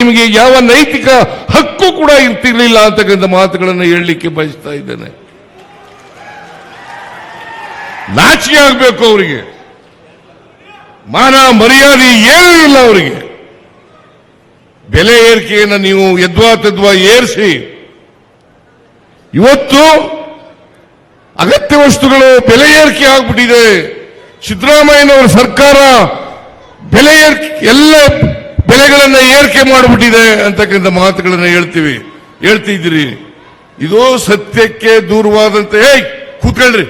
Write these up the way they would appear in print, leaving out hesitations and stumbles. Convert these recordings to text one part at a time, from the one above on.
ನಿಮಗೆ ಯಾವ ನೈತಿಕ ಹಕ್ಕು ಕೂಡ ಇರ್ತಿರ್ಲಿಲ್ಲ ಅಂತಕ್ಕಂಥ ಮಾತುಗಳನ್ನು ಹೇಳಲಿಕ್ಕೆ ಬಯಸ್ತಾ ಇದ್ದೇನೆ. ನಾಚಿಕೆ ಆಗಬೇಕು ಅವರಿಗೆ, ಮಾನ ಮರ್ಯಾದೆ ಏನೂ ಇಲ್ಲ ಅವರಿಗೆ. ಬೆಲೆ ಏರಿಕೆಯನ್ನು ನೀವು ಯದ್ವಾ ತದ್ವಾ ಏರಿಸಿ ಇವತ್ತು ಅಗತ್ಯ ವಸ್ತುಗಳು ಬೆಲೆ ಏರಿಕೆ ಆಗ್ಬಿಟ್ಟಿದೆ. ಸಿದ್ದರಾಮಯ್ಯನವರ ಸರ್ಕಾರ ಬೆಲೆ ಏರಿಕೆ ಎಲ್ಲ ಬೆಲೆಗಳನ್ನು ಏರಿಕೆ ಮಾಡಿಬಿಟ್ಟಿದೆ ಅಂತಕ್ಕಂಥ ಮಾತುಗಳನ್ನು ಹೇಳ್ತಿದ್ದೀರಿ. ಇದು ಸತ್ಯಕ್ಕೆ ದೂರವಾದಂತೆ. ಕೂತ್ಕೊಳ್ರಿ.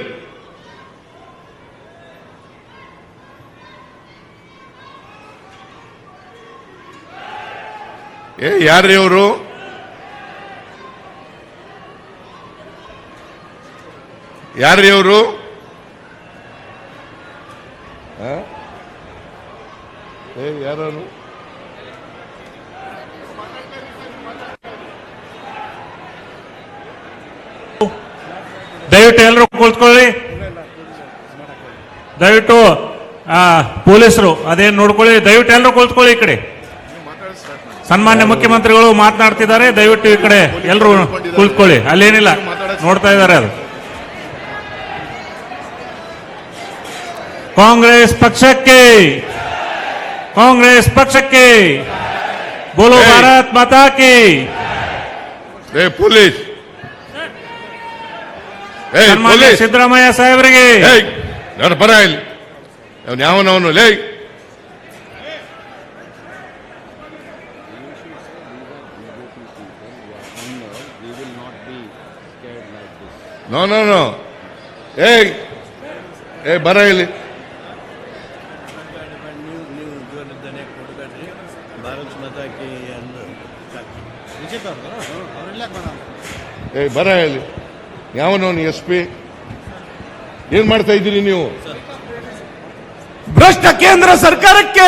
ಯಾರ್ರೀ ಅವರು? ಯಾರ್ರೀ ಅವರು? ಯಾರು? ದಯವಿಟ್ಟು ಎಲ್ಲರೂ ಕುಳಿತುಕೊಳ್ಳಿ. ದಯವಿಟ್ಟು ಪೊಲೀಸರು ಅದೇನು ನೋಡ್ಕೊಳ್ಳಿ. ದಯವಿಟ್ಟು ಎಲ್ಲರೂ ಕುಳಿತುಕೊಳ್ಳಿ. ಈ ಕಡೆ ಸನ್ಮಾನ್ಯ ಮುಖ್ಯಮಂತ್ರಿಗಳು ಮಾತನಾಡ್ತಿದ್ದಾರೆ. ದಯವಿಟ್ಟು ಈ ಕಡೆ ಎಲ್ಲರೂ ಕುಳಿತುಕೊಳ್ಳಿ. ಅಲ್ಲೇನಿಲ್ಲ, ನೋಡ್ತಾ ಇದ್ದಾರೆ. ಅದು ಕಾಂಗ್ರೆಸ್ ಪಕ್ಷಕ್ಕೆ, ಕಾಂಗ್ರೆಸ್ ಪಕ್ಷಕ್ಕೆ ಬೋಲೋ ಭಾರತ್ ಮಾತಾ ಕಿ. ಪೊಲೀಸ್ ಸನ್ಮಾನ್ಯ ಸಿದ್ದರಾಮಯ್ಯ ಸಾಹೇಬರಿಗೆ ಬರ ಇಲ್ಲಿ. ಯಾವನವನು ಲೇ ನೋ ನೋ ನೋ ಬರ ಇಲ್ಲಿ. ಬರ ಇಲ್ಲಿ. ಯಾವನವನು ಎಸ್ ಪಿ? ಏನ್ ಮಾಡ್ತಾ ಇದ್ದೀರಿ ನೀವು? ಭ್ರಷ್ಟ ಕೇಂದ್ರ ಸರ್ಕಾರಕ್ಕೆ,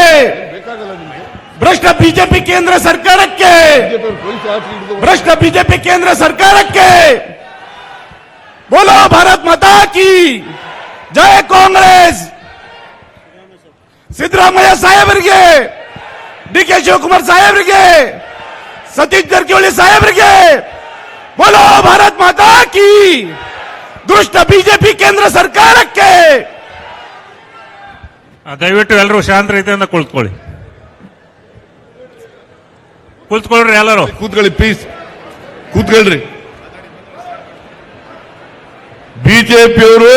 ಭ್ರಷ್ಟ ಬಿಜೆಪಿ ಕೇಂದ್ರ ಸರ್ಕಾರಕ್ಕೆ, ಭ್ರಷ್ಟ ಬಿಜೆಪಿ ಕೇಂದ್ರ ಸರ್ಕಾರಕ್ಕೆ ಬೋಲೋ ಭಾರತ್ ಮಾತಾ ಕಿ ಜಯ. ಕಾಂಗ್ರೆಸ್ ಸಿದ್ದರಾಮಯ್ಯ ಸಾಹೇಬರಿಗೆ, ಡಿ ಕೆ ಶಿವಕುಮಾರ್ ಸಾಹೇಬರಿಗೆ, ಸತೀಶ್ ಜಾರಕಿಹೊಳಿ ಸಾಹೇಬರಿಗೆ ಬೋಲೋ ಭಾರತ್ ಮಾತಾ ಕಿ. ದುಷ್ಟ ಬಿಜೆಪಿ ಕೇಂದ್ರ ಸರ್ಕಾರಕ್ಕೆ. ದಯವಿಟ್ಟು ಎಲ್ಲರೂ ಶಾಂತ ರೀತಿಯಿಂದ ಕುಳಿತುಕೊಳ್ಳಿ. ಕುಳಿತುಕೊಳ್ಳ್ರಿ. ಎಲ್ಲರೂ ಕೂತ್ಕೊಳ್ಳಿ ಪ್ಲೀಸ್. ಕೂತ್ಕೊಳ್ರಿ. ಬಿಜೆಪಿಯವರು